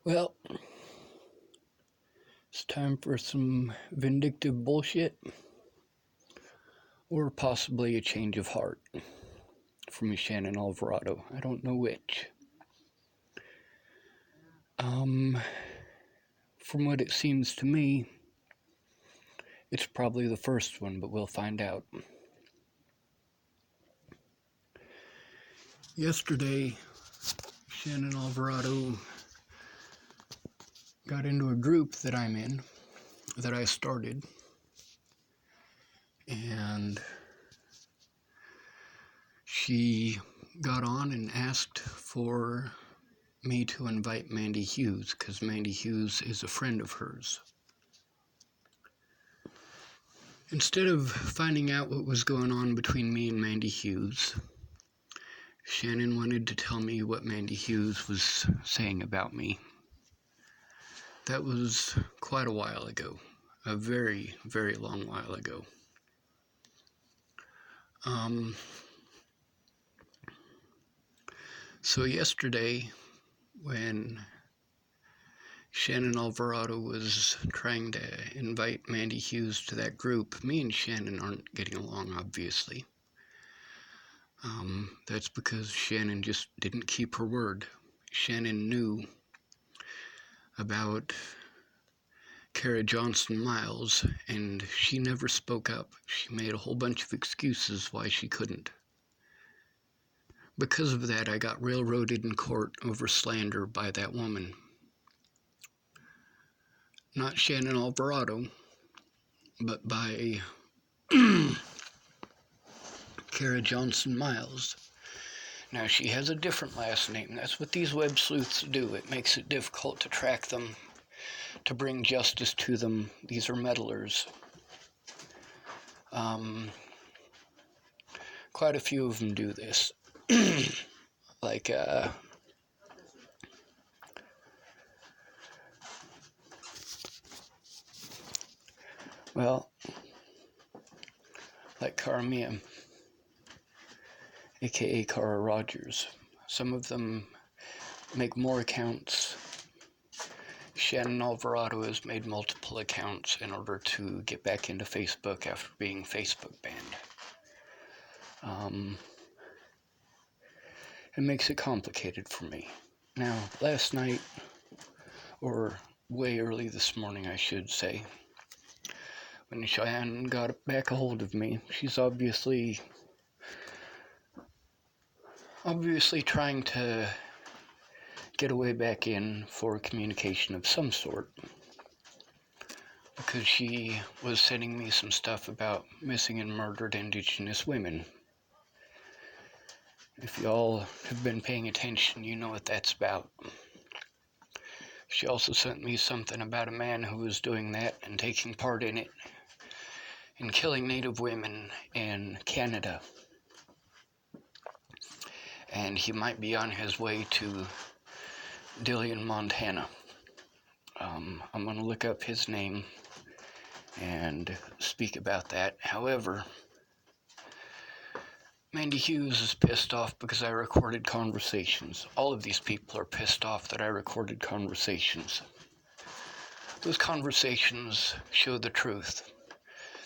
Well, it's time for some vindictive bullshit, or possibly a change of heart from Shannon Alvarado. I don't know which. From what it seems to me, it's probably the first one, but we'll find out. Yesterday, Shannon Alvarado got into a group that I'm in, that I started, and she got on and asked for me to invite Mandy Hughes, because Mandy Hughes is a friend of hers. Instead of finding out what was going on between me and Mandy Hughes, Shannon wanted to tell me what Mandy Hughes was saying about me. That was quite a while ago, a very, very long while ago. So yesterday, when Shannon Alvarado was trying to invite Mandy Hughes to that group, me and Shannon aren't getting along, obviously. That's because Shannon just didn't keep her word. Shannon knew about Kara Johnson Miles, and she never spoke up. She made a whole bunch of excuses why she couldn't. Because of that, I got railroaded in court over slander by that woman. Not Shannon Alvarado, but by Kara Johnson Miles. Now, she has a different last name. That's what these web sleuths do. It makes it difficult to track them, to bring justice to them. These are meddlers. Quite a few of them do this. Like, like Karamia, aka Kara Rogers. Some of them make more accounts. Shannon Alvarado has made multiple accounts in order to get back into Facebook after being Facebook banned. It makes it complicated for me. Now, last night, or way early this morning, I should say, when Shannon got back a hold of me, she's obviously trying to get a way back in for communication of some sort, because she was sending me some stuff about missing and murdered Indigenous women. If y'all have been paying attention, you know what that's about. She also sent me something about a man who was doing that and taking part in it, in killing Native women in Canada. And he might be on his way to Dillon, Montana. I'm going to look up his name and speak about that. However, Mandy Hughes is pissed off because I recorded conversations. All of these people are pissed off that I recorded conversations. Those conversations show the truth.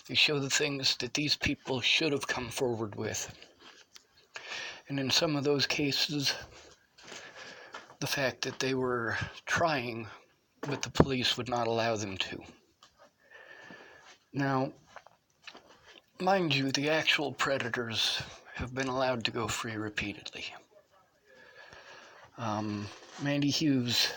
They show the things that these people should have come forward with. And in some of those cases, the fact that they were trying, but the police would not allow them to. Now, mind you, the actual predators have been allowed to go free repeatedly. Mandy Hughes,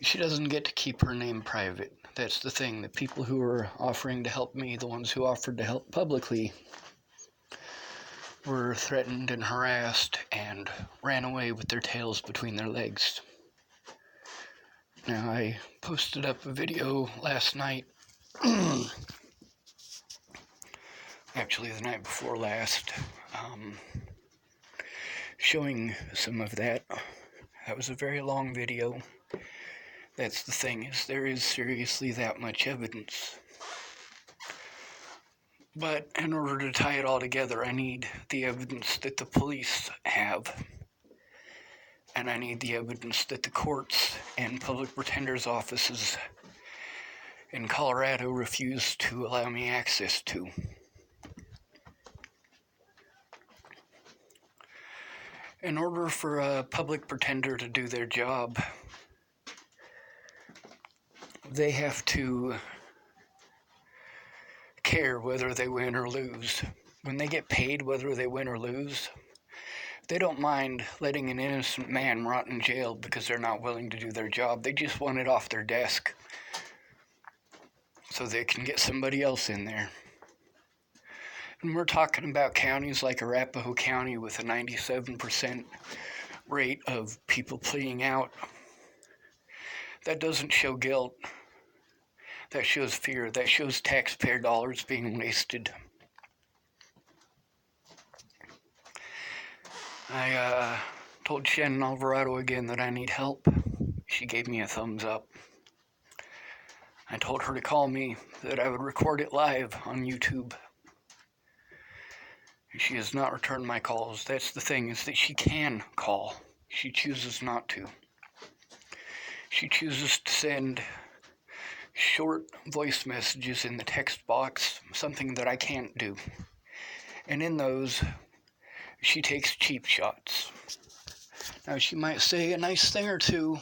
she doesn't get to keep her name private. That's the thing. The people who are offering to help me, the ones who offered to help publicly, were threatened and harassed and ran away with their tails between their legs. Now, I posted up a video last night, actually the night before last, showing some of that. That was a very long video. That's the thing, is there is seriously that much evidence. But in order to tie it all together, I need the evidence that the police have. and I need the evidence that the courts and public pretenders' offices in Colorado refuse to allow me access to. In order for a public pretender to do their job, they have to care whether they win or lose. When they get paid, whether they win or lose, they don't mind letting an innocent man rot in jail because they're not willing to do their job. They just want it off their desk so they can get somebody else in there. And we're talking about counties like Arapahoe County with a 97% rate of people pleading out. That doesn't show guilt. That shows fear. That shows taxpayer dollars being wasted. I told Shannon Alvarado again that I need help. She gave me a thumbs up. I told her to call me, that I would record it live on YouTube. She has not returned my calls. That's the thing, is that she can call. She chooses not to. She chooses to send short voice messages in the text box, something that I can't do. And in those, she takes cheap shots. Now, she might say a nice thing or two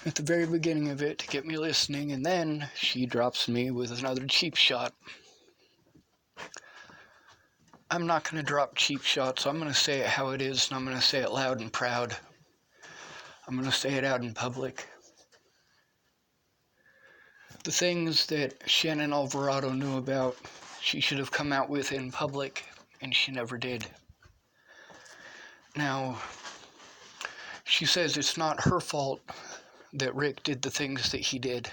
at the very beginning of it to get me listening, and then she drops me with another cheap shot. I'm not going to drop cheap shots. I'm going to say it how it is, and I'm going to say it loud and proud. I'm going to say it out in public. The things that Shannon Alvarado knew about, she should have come out with in public, and she never did. Now, she says it's not her fault that Rick did the things that he did.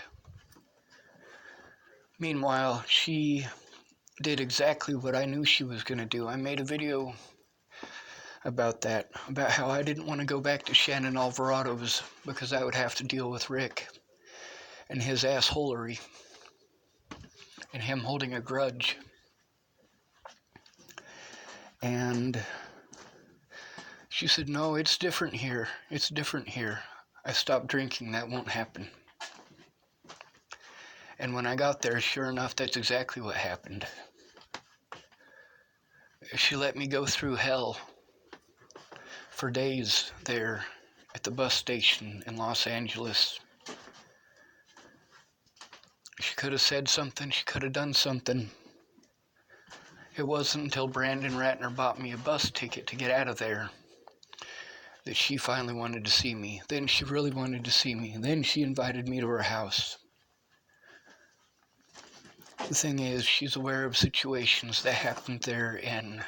Meanwhile, she did exactly what I knew she was going to do. I made a video about that, about how I didn't want to go back to Shannon Alvarado's because I would have to deal with Rick and his assholery and him holding a grudge. And she said, no, it's different here. It's different here. I stopped drinking. That won't happen. And when I got there, sure enough, that's exactly what happened. She let me go through hell for days there at the bus station in Los Angeles. She could have said something. She could have done something. It wasn't until Brandon Ratner bought me a bus ticket to get out of there that she finally wanted to see me. Then she really wanted to see me. Then she invited me to her house. The thing is, she's aware of situations that happened there in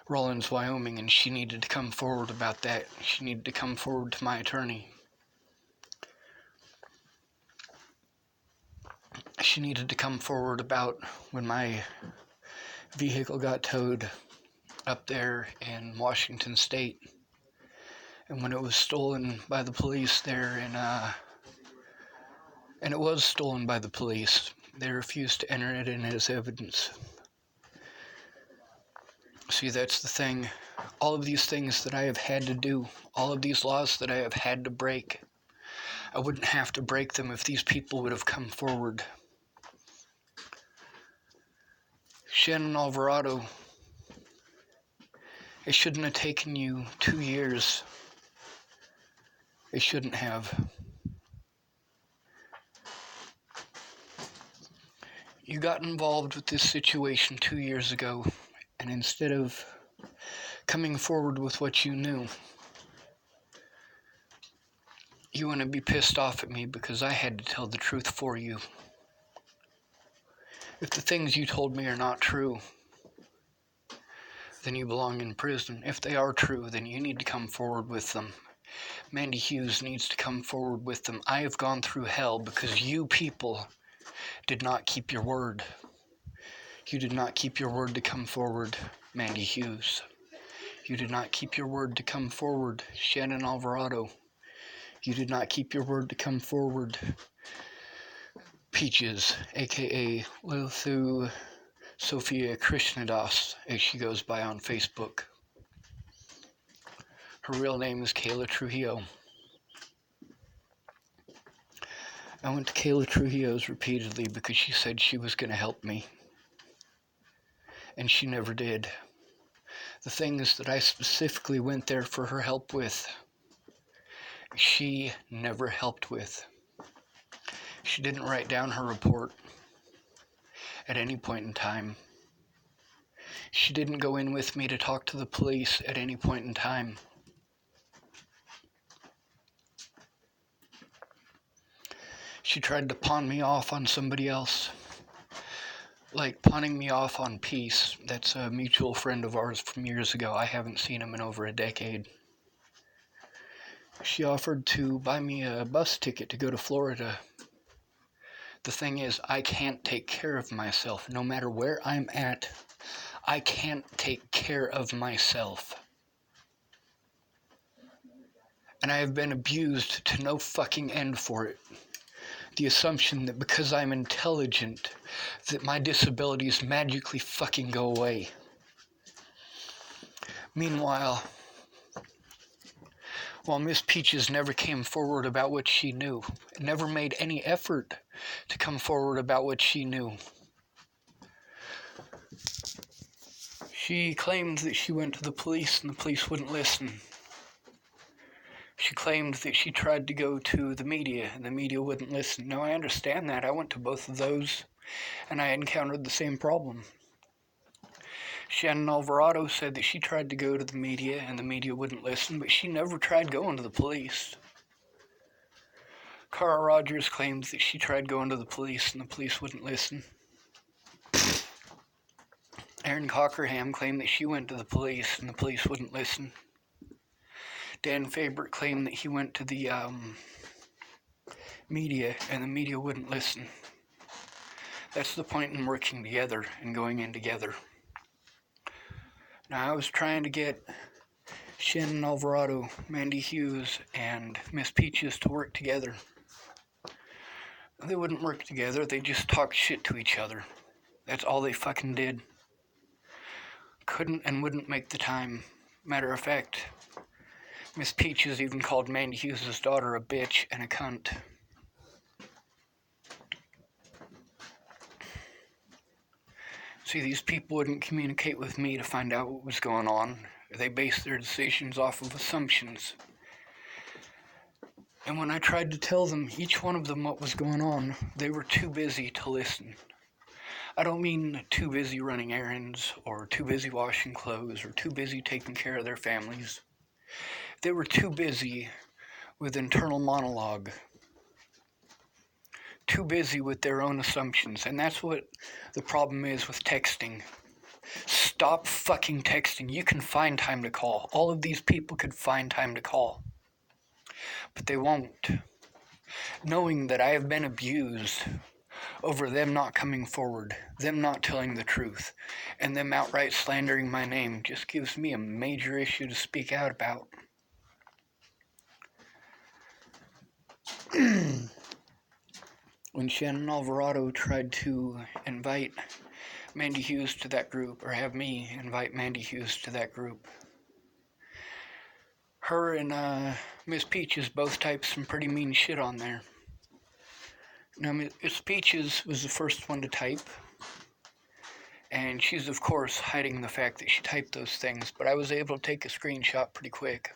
Rollins, Wyoming, and she needed to come forward about that. She needed to come forward to my attorney. She needed to come forward about when my vehicle got towed up there in Washington State, and when it was stolen by the police there and it was stolen by the police. They refused to enter it in as evidence. See, that's the thing. All of these things that I have had to do, all of these laws that I have had to break, I wouldn't have to break them if these people would have come forward. Shannon Alvarado, it shouldn't have taken you 2 years. It shouldn't have. You got involved with this situation 2 years ago, and instead of coming forward with what you knew, you want to be pissed off at me because I had to tell the truth for you. If the things you told me are not true, then you belong in prison. If they are true, then you need to come forward with them. Mandy Hughes needs to come forward with them. I have gone through hell because you people did not keep your word. You did not keep your word to come forward, Mandy Hughes. You did not keep your word to come forward, Shannon Alvarado. You did not keep your word to come forward, Peaches, a.k.a. Lithu Sophia Krishnadas, as she goes by on Facebook. Her real name is Kayla Trujillo. I went to Kayla Trujillo's repeatedly because she said she was going to help me. And she never did. The things that I specifically went there for her help with, she never helped with. She didn't write down her report at any point in time. She didn't go in with me to talk to the police at any point in time. She tried to pawn me off on somebody else. Like pawning me off on Peace. That's a mutual friend of ours from years ago. I haven't seen him in over a decade. She offered to buy me a bus ticket to go to Florida. The thing is, I can't take care of myself. No matter where I'm at, I can't take care of myself. And I have been abused to no fucking end for it. The assumption that because I'm intelligent, that my disabilities magically fucking go away. Meanwhile, while Miss Peaches never came forward about what she knew, never made any effort to come forward about what she knew, she claimed that she went to the police and the police wouldn't listen. She claimed that she tried to go to the media and the media wouldn't listen. Now, I understand that. I went to both of those and I encountered the same problem. Shannon Alvarado said that she tried to go to the media and the media wouldn't listen, but she never tried going to the police. Cara Rogers claimed that she tried going to the police and the police wouldn't listen. Erin Cockerham claimed that she went to the police and the police wouldn't listen. Dan Fabric claimed that he went to the media and the media wouldn't listen. That's the point in working together and going in together. Now, I was trying to get Shannon Alvarado, Mandy Hughes, and Miss Peaches to work together. They wouldn't work together, they just talked shit to each other. That's all they fucking did. Couldn't and wouldn't make the time. Matter of fact, Miss Peaches even called Mandy Hughes' daughter a bitch and a cunt. See, these people wouldn't communicate with me to find out what was going on. They based their decisions off of assumptions. And when I tried to tell them, each one of them, what was going on, they were too busy to listen. I don't mean too busy running errands, or too busy washing clothes, or too busy taking care of their families. They were too busy with internal monologue. Too busy with their own assumptions. And that's what the problem is with texting. Stop fucking texting. You can find time to call. All of these people could find time to call. But they won't. Knowing that I have been abused over them not coming forward, them not telling the truth, and them outright slandering my name just gives me a major issue to speak out about. When Shannon Alvarado tried to invite Mandy Hughes to that group, or have me invite Mandy Hughes to that group, her and Miss Peaches both typed some pretty mean shit on there. Now, Miss Peaches was the first one to type, and she's, of course, hiding the fact that she typed those things, but I was able to take a screenshot pretty quick.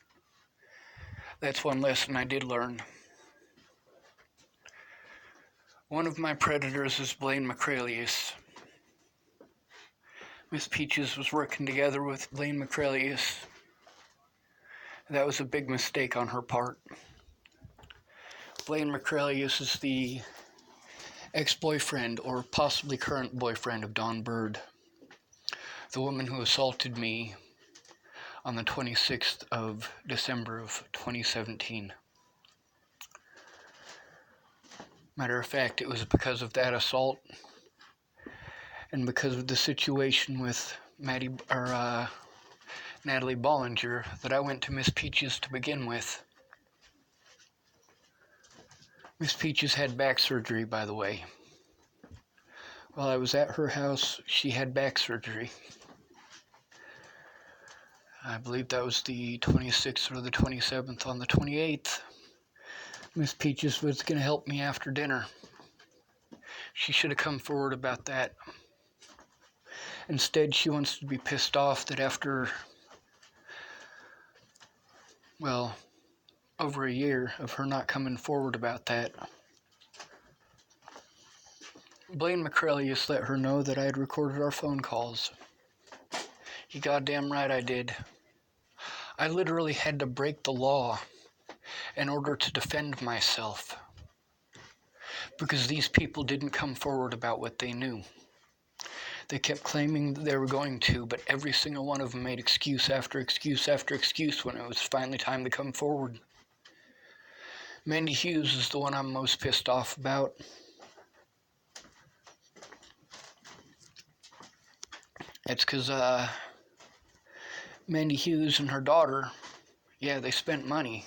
That's one lesson I did learn. One of my predators is Blaine McCrelius. Miss Peaches was working together with Blaine McCrelius. That was a big mistake on her part. Blaine McCrelius is the ex-boyfriend or possibly current boyfriend of Dawn Bird, the woman who assaulted me on the 26th of December of 2017. Matter of fact, it was because of that assault and because of the situation with Natalie Bollinger that I went to Miss Peaches to begin with. Miss Peaches had back surgery, by the way. While I was at her house, she had back surgery. I believe that was the 26th or the 27th. On the 28th, Miss Peaches was going to help me after dinner. She should have come forward about that. Instead, she wants to be pissed off that after, well, over a year of her not coming forward about that, Blaine McCrellius let her know that I had recorded our phone calls. You goddamn right I did. I literally had to break the law in order to defend myself, because these people didn't come forward about what they knew. They kept claiming that they were going to, but every single one of them made excuse after excuse after excuse when it was finally time to come forward. Mandy Hughes is the one I'm most pissed off about. It's because Mandy Hughes and her daughter, yeah, they spent money,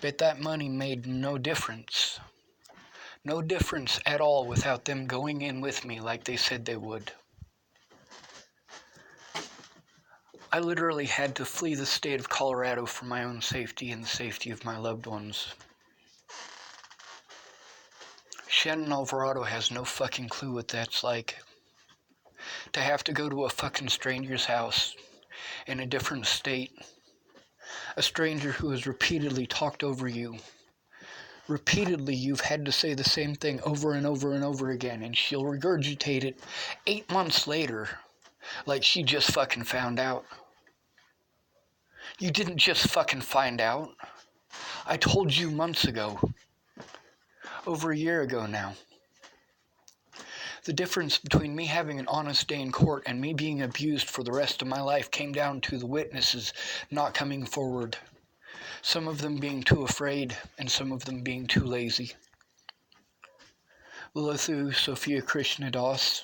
but that money made no difference. No difference at all without them going in with me like they said they would. I literally had to flee the state of Colorado for my own safety and the safety of my loved ones. Shannon Alvarado has no fucking clue what that's like. To have to go to a fucking stranger's house in a different state. A stranger who has repeatedly talked over you. Repeatedly, you've had to say the same thing over and over and over again, and she'll regurgitate it 8 months later like she just fucking found out. You didn't just fucking find out. I told you months ago. Over a year ago now. The difference between me having an honest day in court and me being abused for the rest of my life came down to the witnesses not coming forward. Some of them being too afraid, and some of them being too lazy. Lilithu Sophia Krishnadas,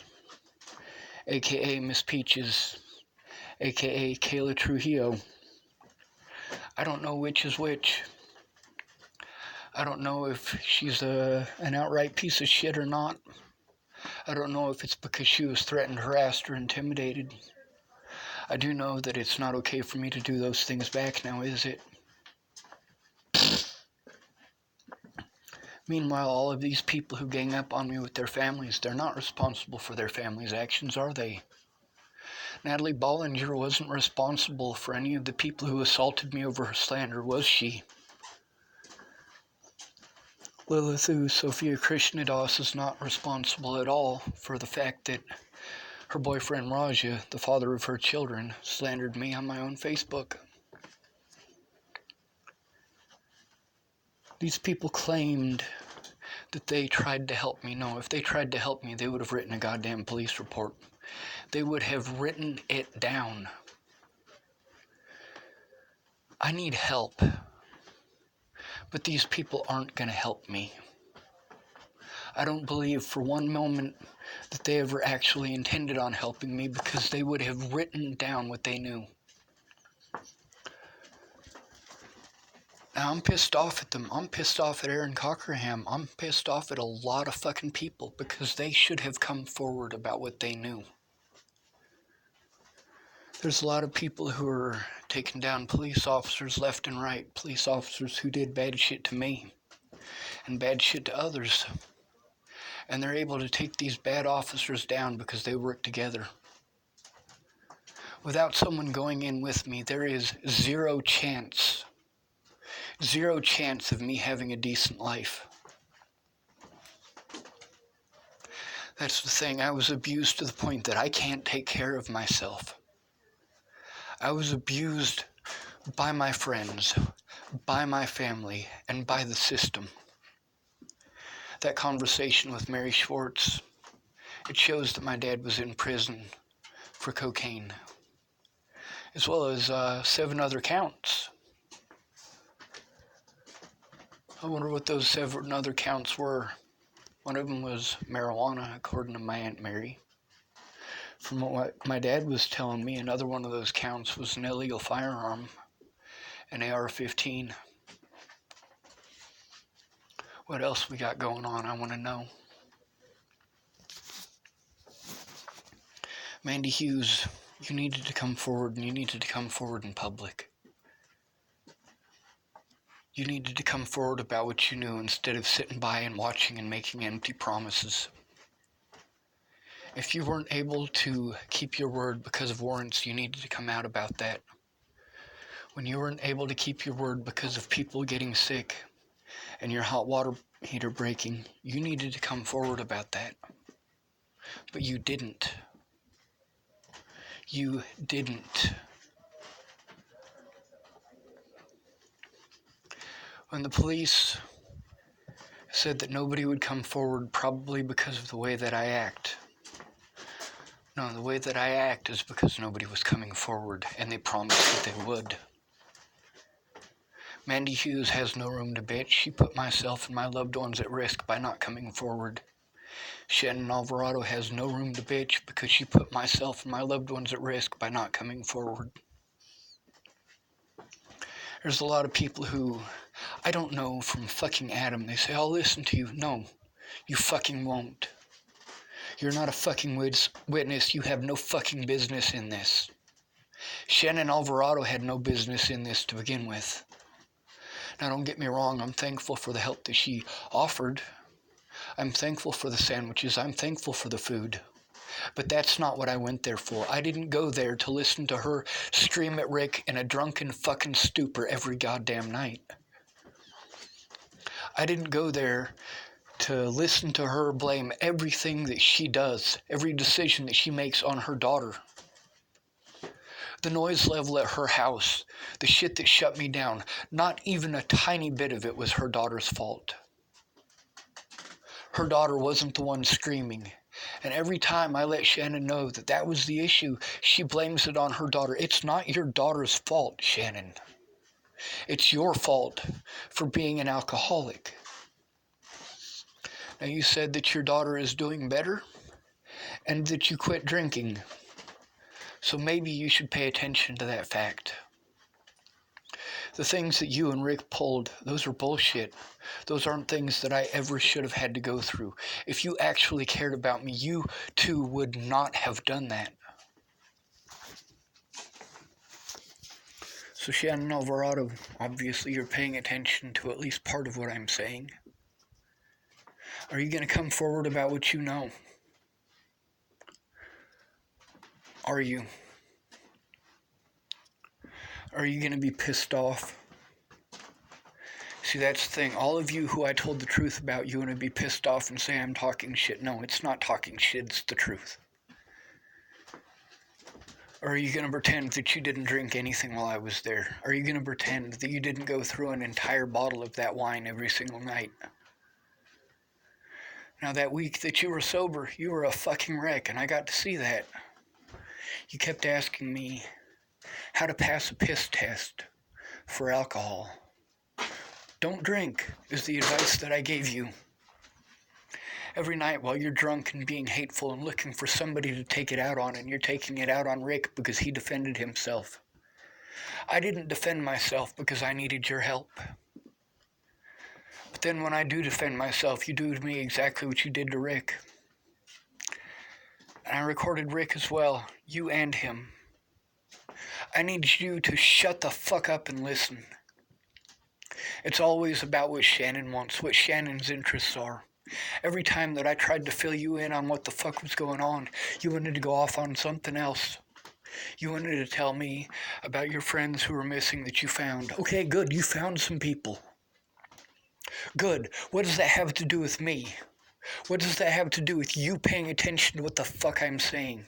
a.k.a. Miss Peaches, a.k.a. Kayla Trujillo. I don't know which is which. I don't know if she's an outright piece of shit or not. I don't know if it's because she was threatened, harassed, or intimidated. I do know that it's not okay for me to do those things back now, is it? Meanwhile, all of these people who gang up on me with their families, they're not responsible for their families' actions, are they? Natalie Bollinger wasn't responsible for any of the people who assaulted me over her slander, was she? Lilithu Sophia Krishnadas is not responsible at all for the fact that her boyfriend Raja, the father of her children, slandered me on my own Facebook. These people claimed that they tried to help me. No, if they tried to help me, they would have written a goddamn police report. They would have written it down. I need help. But these people aren't going to help me. I don't believe for one moment that they ever actually intended on helping me, because they would have written down what they knew. Now, I'm pissed off at them. I'm pissed off at Aaron Cockerham. I'm pissed off at a lot of fucking people because they should have come forward about what they knew. There's a lot of people who are taking down police officers left and right. Police officers who did bad shit to me and bad shit to others. And they're able to take these bad officers down because they work together. Without someone going in with me, there is zero chance of me having a decent life. That's the thing. I was abused to the point that I can't take care of myself. I was abused by my friends, by my family, and by the system. That conversation with Mary Schwartz, it shows that my dad was in prison for cocaine, as well as 7 other counts. I wonder what those 7 other counts were. One of them was marijuana, according to my Aunt Mary. From what my dad was telling me, another one of those counts was an illegal firearm, an AR-15. What else we got going on? I want to know. Mandy Hughes, You needed to come forward, and you needed to come forward in public. You needed to come forward about what you knew instead of sitting by and watching and making empty promises. If you weren't able to keep your word because of warrants, you needed to come out about that. When you weren't able to keep your word because of people getting sick and your hot water heater breaking, you needed to come forward about that. But you didn't. You didn't. When the police said that nobody would come forward, probably because of the way that I act. No, the way that I act is because nobody was coming forward, and they promised that they would. Mandy Hughes has no room to bitch. She put myself and my loved ones at risk by not coming forward. Shannon Alvarado has no room to bitch because she put myself and my loved ones at risk by not coming forward. There's a lot of people who, I don't know, from fucking Adam, they say, I'll listen to you. No, you fucking won't. You're not a fucking witness. You have no fucking business in this. Shannon Alvarado had no business in this to begin with. Now, don't get me wrong. I'm thankful for the help that she offered. I'm thankful for the sandwiches. I'm thankful for the food. But that's not what I went there for. I didn't go there to listen to her scream at Rick in a drunken fucking stupor every goddamn night. I didn't go there to listen to her blame everything that she does, every decision that she makes on her daughter. The noise level at her house, the shit that shut me down, not even a tiny bit of it was her daughter's fault. Her daughter wasn't the one screaming. And every time I let Shannon know that that was the issue, she blames it on her daughter. It's not your daughter's fault, Shannon. It's your fault for being an alcoholic. Now, you said that your daughter is doing better and that you quit drinking. So maybe you should pay attention to that fact. The things that you and Rick pulled, those are bullshit. Those aren't things that I ever should have had to go through. If you actually cared about me, you too would not have done that. So Shannon Alvarado, obviously you're paying attention to at least part of what I'm saying. Are you going to come forward about what you know? Are you? Are you going to be pissed off? See, that's the thing. All of you who I told the truth about, you want to be pissed off and say I'm talking shit. No, it's not talking shit. It's the truth. Or are you going to pretend that you didn't drink anything while I was there? Are you going to pretend that you didn't go through an entire bottle of that wine every single night? Now, that week that you were sober, you were a fucking wreck, and I got to see that. You kept asking me how to pass a piss test for alcohol. Don't drink is the advice that I gave you. Every night while you're drunk and being hateful and looking for somebody to take it out on, and you're taking it out on Rick because he defended himself. I didn't defend myself because I needed your help. But then when I do defend myself, you do to me exactly what you did to Rick. And I recorded Rick as well, you and him. I need you to shut the fuck up and listen. It's always about what Shannon wants, what Shannon's interests are. Every time that I tried to fill you in on what the fuck was going on, you wanted to go off on something else. You wanted to tell me about your friends who were missing that you found. Okay, good, you found some people. Good. What does that have to do with me? What does that have to do with you paying attention to what the fuck I'm saying?